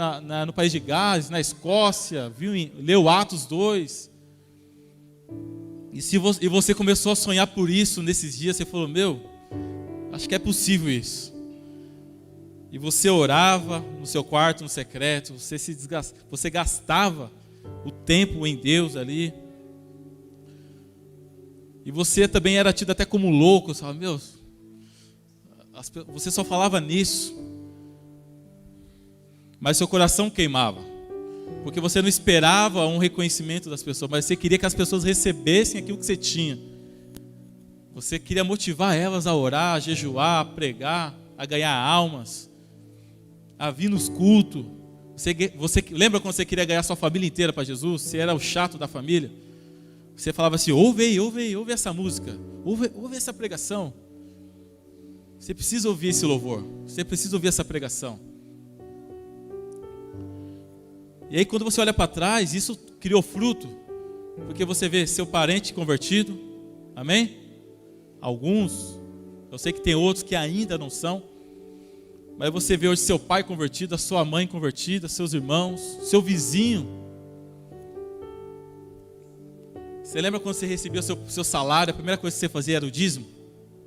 no país de Gales, na Escócia, leu Atos 2. E você começou a sonhar por isso nesses dias, você falou, meu, acho que é possível isso. E você orava no seu quarto, no secreto, você gastava o tempo em Deus ali. E você também era tido até como louco, você falava, meu, você só falava nisso. Mas seu coração queimava. Porque você não esperava um reconhecimento das pessoas, mas você queria que as pessoas recebessem aquilo que você tinha. Você queria motivar elas a orar, a jejuar, a pregar, a ganhar almas, a vir nos cultos. Você lembra quando você queria ganhar sua família inteira para Jesus? Você era o chato da família? Você falava assim, ouve aí, ouve essa música, ouve essa pregação. Você precisa ouvir esse louvor, você precisa ouvir essa pregação. E aí quando você olha para trás, isso criou fruto, porque você vê seu parente convertido, amém? Alguns, eu sei que tem outros que ainda não são, mas você vê hoje seu pai convertido, a sua mãe convertida, seus irmãos, seu vizinho. Você lembra quando você recebia o seu salário, a primeira coisa que você fazia era o dízimo?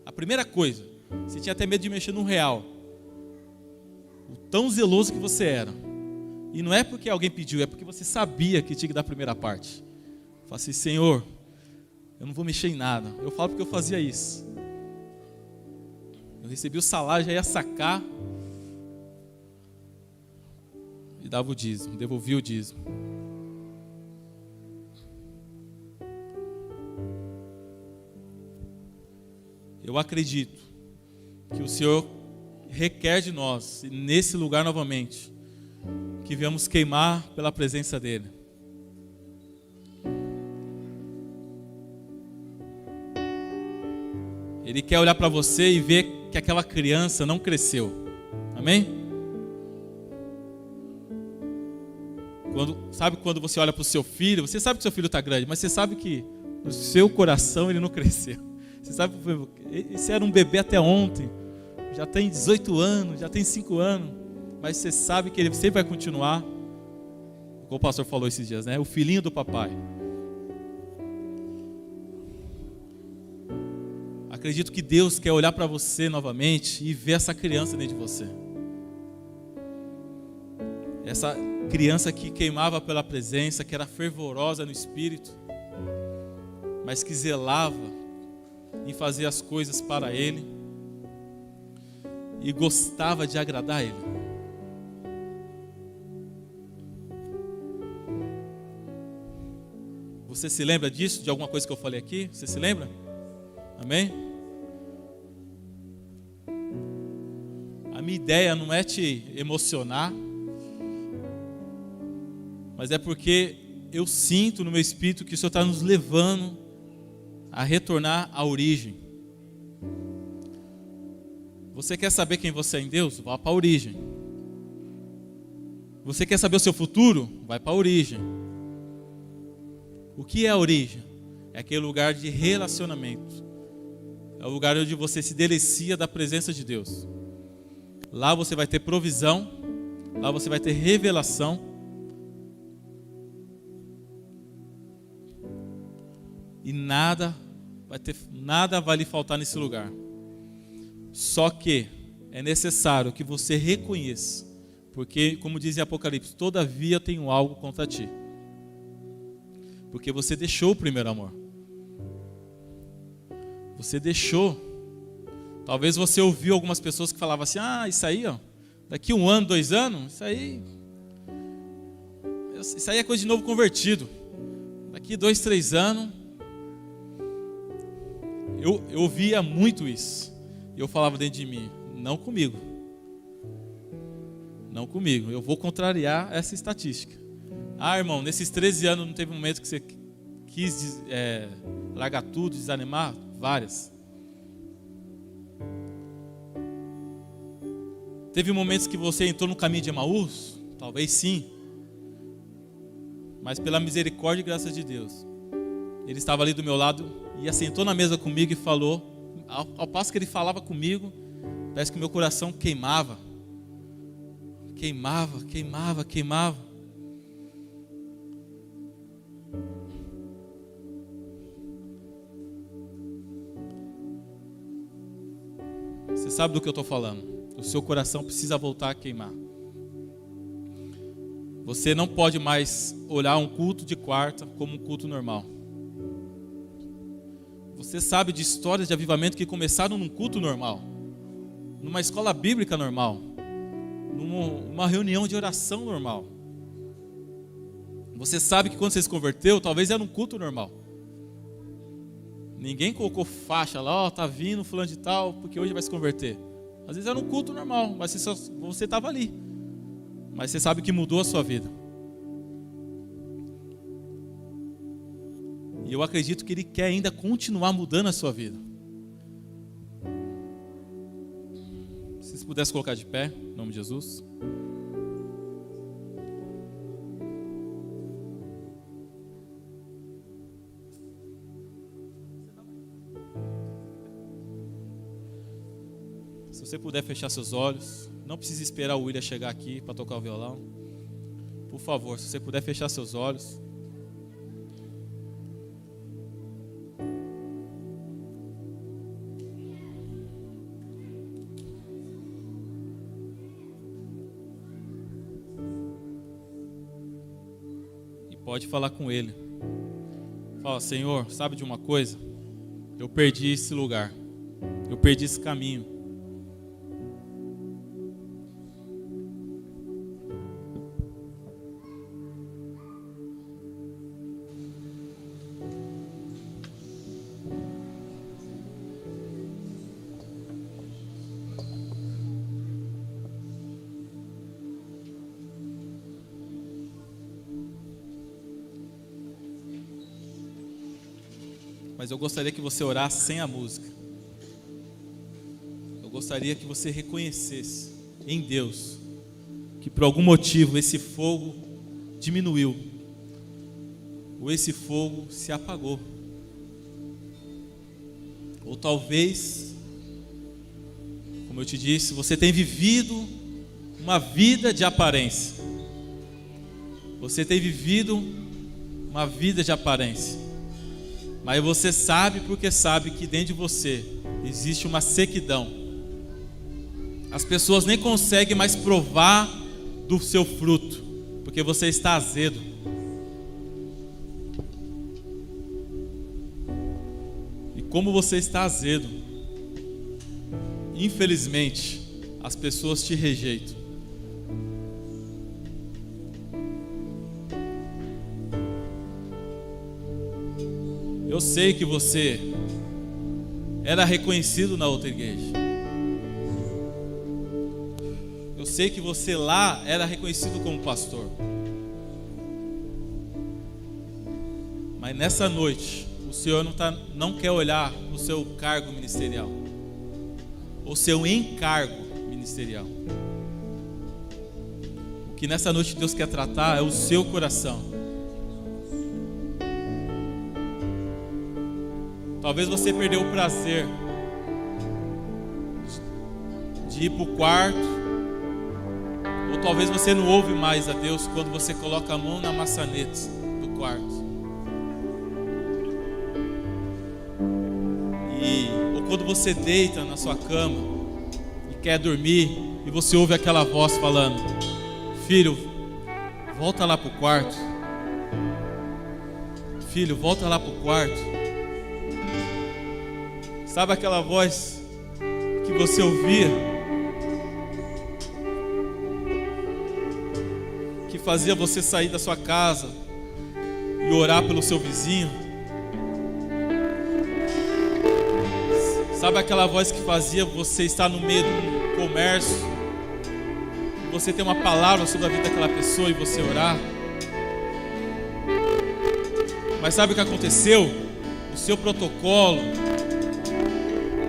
A primeira coisa, você tinha até medo de mexer num real. O tão zeloso que você era. E não é porque alguém pediu, é porque você sabia que tinha que dar a primeira parte. Fala assim, Senhor, eu não vou mexer em nada. Eu falo porque eu fazia isso. Eu recebi o salário, já ia sacar e dava o dízimo, devolvia o dízimo. Eu acredito que o Senhor requer de nós, nesse lugar novamente, que viemos queimar pela presença dEle. Ele quer olhar para você e ver que aquela criança não cresceu. Amém? Sabe quando você olha para o seu filho, você sabe que seu filho está grande, mas você sabe que no seu coração ele não cresceu. Você sabe, esse era um bebê até ontem, já tem 18 anos, já tem 5 anos, mas você sabe que ele sempre vai continuar, como o pastor falou esses dias, né? O filhinho do papai. Acredito que Deus quer olhar para você novamente e ver essa criança dentro de você. Essa criança que queimava pela presença, que era fervorosa no espírito, mas que zelava em fazer as coisas para Ele e gostava de agradar Ele. Você se lembra disso, de alguma coisa que eu falei aqui? Você se lembra? Amém? A minha ideia não é te emocionar, mas é porque eu sinto no meu espírito que o Senhor está nos levando a retornar à origem. Você quer saber quem você é em Deus? Vá para a origem. Você quer saber o seu futuro? Vai para a origem. O que é a origem? É aquele lugar de relacionamento. É o lugar onde você se delicia da presença de Deus. Lá você vai ter provisão, lá você vai ter revelação. E nada vai lhe faltar nesse lugar. Só que é necessário que você reconheça, porque, como diz em Apocalipse, todavia tenho algo contra ti. Porque você deixou o primeiro amor. Você deixou. Talvez você ouviu algumas pessoas que falavam assim, isso aí, ó, daqui 1 ano, 2 anos, isso aí é coisa de novo convertido. Daqui 2, 3 anos. Eu ouvia muito isso. E eu falava dentro de mim, não comigo. Não comigo. Eu vou contrariar essa estatística. Irmão, nesses 13 anos não teve um momento que você quis largar tudo, desanimar? Várias. Teve momentos que você entrou no caminho de Emaús? Talvez sim. Mas pela misericórdia e graça de Deus, Ele estava ali do meu lado e assentou na mesa comigo e falou, ao passo que Ele falava comigo, parece que meu coração queimava. Queimava. Você sabe do que eu estou falando. O seu coração precisa voltar a queimar. Você não pode mais olhar um culto de quarta como um culto normal. Você sabe de histórias de avivamento que começaram num culto normal, numa escola bíblica normal, numa reunião de oração normal. Você sabe que quando você se converteu, talvez era um culto normal. Ninguém colocou faixa lá, tá vindo fulano de tal, porque hoje vai se converter. Às vezes era um culto normal, mas você estava ali. Mas você sabe que mudou a sua vida. E E eu acredito que Ele quer ainda continuar mudando a sua vida. Se vocês pudessem colocar de pé, em nome de Jesus. Se você puder fechar seus olhos, não precisa esperar o William chegar aqui para tocar o violão. Por favor, se você puder fechar seus olhos. E pode falar com Ele. Fala: Senhor, sabe de uma coisa? Eu perdi esse lugar. Eu perdi esse caminho. Mas eu gostaria que você orasse sem a música. Eu gostaria que você reconhecesse em Deus que por algum motivo esse fogo diminuiu, ou esse fogo se apagou, ou talvez, como eu te disse, você tem vivido uma vida de aparência. Você tem vivido uma vida de aparência. Mas você sabe, porque sabe que dentro de você existe uma sequidão. As pessoas nem conseguem mais provar do seu fruto, porque você está azedo. E como você está azedo, infelizmente, as pessoas te rejeitam. Eu sei que você era reconhecido na outra igreja. Eu sei que você lá era reconhecido como pastor. Mas nessa noite, o Senhor não quer olhar o seu cargo ministerial, o seu encargo ministerial. O que nessa noite Deus quer tratar é o seu coração. Talvez você perdeu o prazer de ir para o quarto, ou talvez você não ouve mais a Deus quando você coloca a mão na maçaneta do quarto. Ou quando você deita na sua cama e quer dormir, e você ouve aquela voz falando: filho, volta lá para o quarto. Filho, volta lá para o quarto. Sabe aquela voz que você ouvia, que fazia você sair da sua casa e orar pelo seu vizinho? Sabe aquela voz que fazia você estar no meio de um comércio, e você ter uma palavra sobre a vida daquela pessoa e você orar? Mas sabe o que aconteceu? O seu protocolo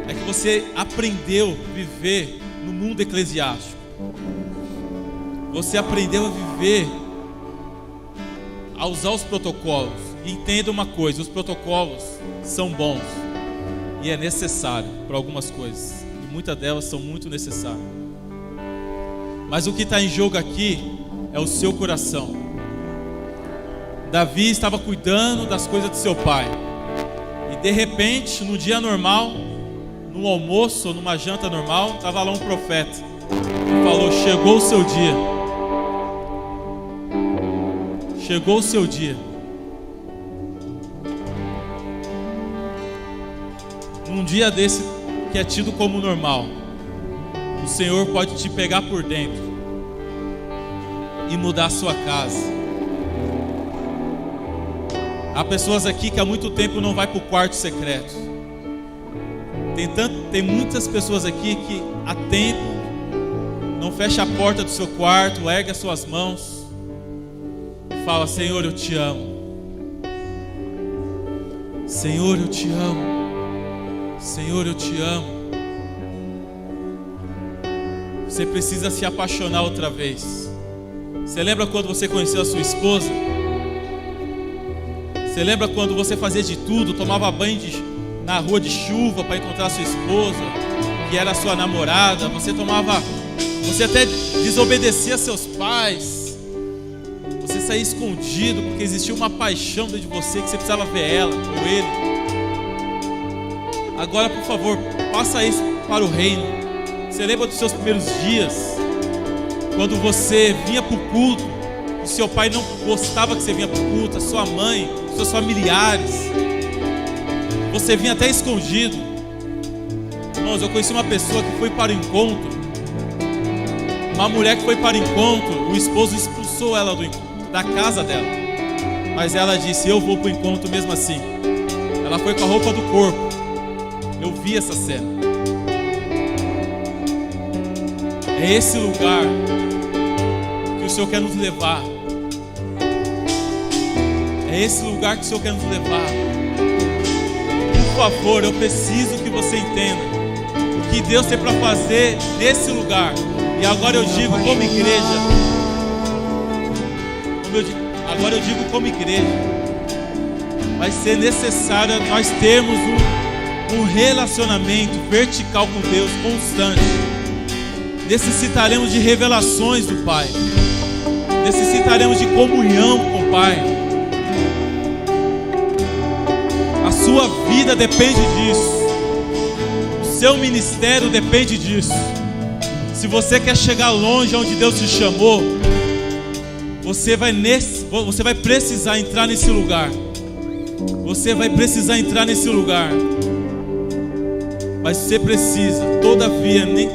é que você aprendeu a viver no mundo eclesiástico. Você aprendeu a viver, a usar os protocolos. E entenda uma coisa: os protocolos são bons e é necessário para algumas coisas, e muitas delas são muito necessárias. Mas o que está em jogo aqui é o seu coração. Davi estava cuidando das coisas de seu pai, e de repente, no dia normal, no almoço ou numa janta normal, estava lá um profeta e falou: chegou o seu dia. Chegou o seu dia. Num dia desse que é tido como normal, o Senhor pode te pegar por dentro e mudar a sua casa. Há pessoas aqui que há muito tempo não vai para o quarto secreto. Tem muitas pessoas aqui que há tempo não fecha a porta do seu quarto, ergue as suas mãos e fala: Senhor, eu te amo. Senhor, eu te amo. Senhor, eu te amo. Você precisa se apaixonar outra vez. Você lembra quando você conheceu a sua esposa? Você lembra quando você fazia de tudo, tomava banho na rua de chuva para encontrar a sua esposa, que era a sua namorada? Você até desobedecia a seus pais. Você saía escondido porque existia uma paixão dentro de você que você precisava ver ela ou ele. Agora, por favor, passa isso para o reino. Você lembra dos seus primeiros dias, quando você vinha para o culto, o seu pai não gostava que você vinha para o culto, a sua mãe, os seus familiares, você vinha até escondido. Irmãos, eu conheci uma pessoa que foi para o encontro, uma mulher que foi para o encontro, o esposo expulsou ela da casa dela, mas ela disse: eu vou para o encontro mesmo assim. Ela foi com a roupa do corpo. Eu vi essa cena. É esse lugar que o Senhor quer nos levar. É esse lugar que o Senhor quer nos levar. Por favor, eu preciso que você entenda o que Deus tem para fazer nesse lugar. E agora eu digo como igreja. Agora eu digo como igreja. Vai ser necessário nós termos um relacionamento vertical com Deus constante. Necessitaremos de revelações do Pai. Necessitaremos de comunhão com o Pai. A sua vida depende disso. O seu ministério depende disso. Se você quer chegar longe onde Deus te chamou, você vai precisar entrar nesse lugar. Você vai precisar entrar nesse lugar. Mas você precisa, todavia, nem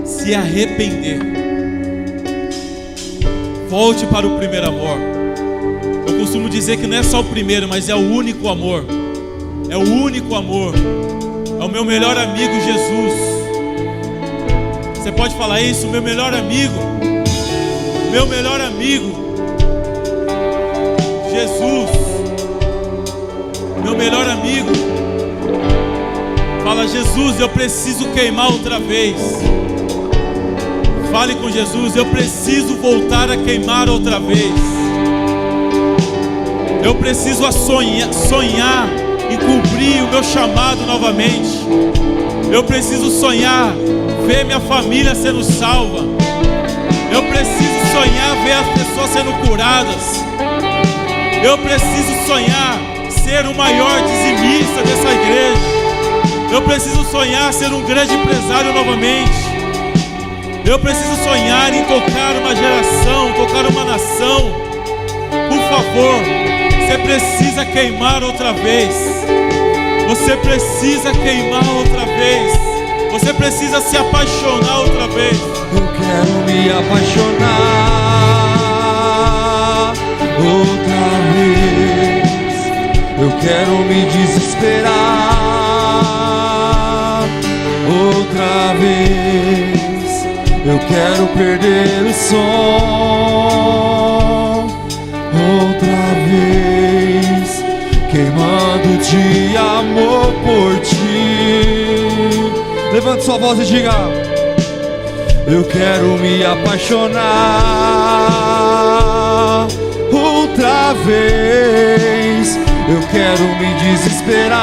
se arrepender. Volte para o primeiro amor. Eu costumo dizer que não é só o primeiro, mas é o único amor. É o único amor. É o meu melhor amigo, Jesus. Você pode falar isso? Meu melhor amigo. Meu melhor amigo, Jesus. Meu melhor amigo. Fala: Jesus, eu preciso queimar outra vez. Fale com Jesus: eu preciso voltar a queimar outra vez. Eu preciso sonhar em cumprir o meu chamado novamente. Eu preciso sonhar ver minha família sendo salva. Eu preciso sonhar ver as pessoas sendo curadas. Eu preciso sonhar ser o maior dizimista dessa igreja. Eu preciso sonhar ser um grande empresário novamente. Eu preciso sonhar em tocar uma geração, tocar uma nação. Por favor, você precisa queimar outra vez. Você precisa queimar outra vez. Você precisa se apaixonar outra vez. Eu quero me apaixonar outra vez. Eu quero me desesperar outra vez. Eu quero perder o som outra vez, queimando de amor por ti. Levante sua voz e diga: eu quero me apaixonar outra vez. Eu quero me desesperar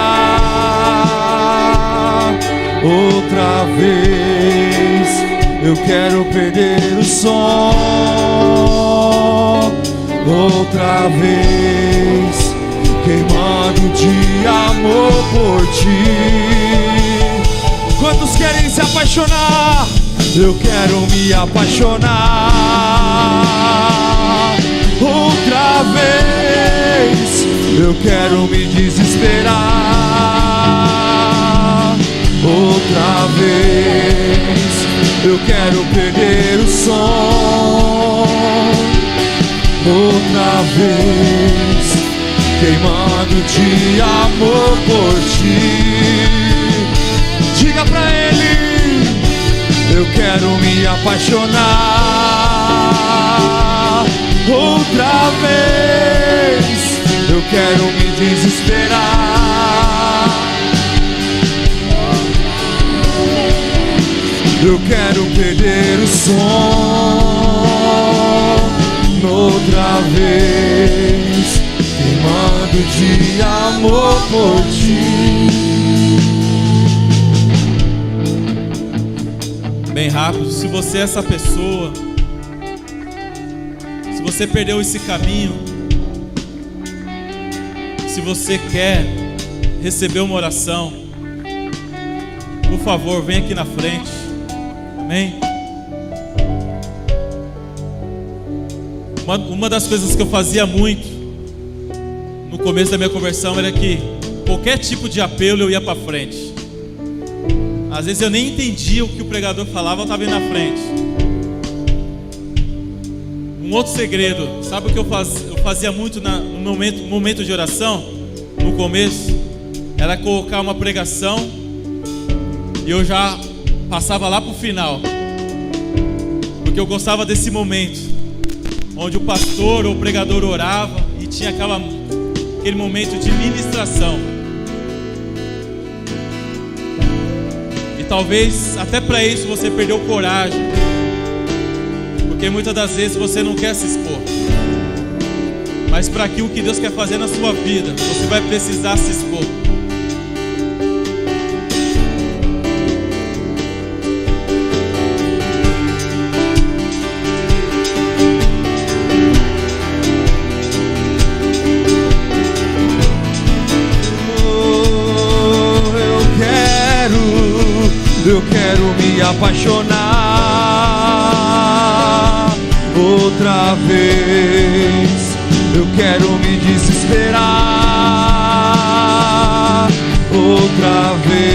outra vez. Eu quero perder o som outra vez, queimando de amor por ti. Quantos querem se apaixonar? Eu quero me apaixonar outra vez. Eu quero me desesperar outra vez. Eu quero perder o som outra vez, queimando de amor por ti. Diga pra ele: eu quero me apaixonar outra vez. Eu quero me desesperar Eu quero perder o som outra vez, queimando de amor por ti. Bem rápido, se você é essa pessoa, se você perdeu esse caminho, se você quer receber uma oração, por favor, vem aqui na frente. Amém? Uma das coisas que eu fazia muito no começo da minha conversão era que qualquer tipo de apelo eu ia para frente. Às vezes eu nem entendia o que o pregador falava, eu estava indo na frente. Um outro segredo, sabe o que eu fazia muito no momento de oração? No começo, era colocar uma pregação e eu já passava lá para o final, porque eu gostava desse momento onde o pastor ou o pregador orava e tinha aquele momento de ministração. E talvez até para isso você perdeu coragem, porque muitas das vezes você não quer se expor. Mas para aquilo que Deus quer fazer na sua vida, você vai precisar se expor. Eu quero me apaixonar outra vez. Eu quero me desesperar outra vez.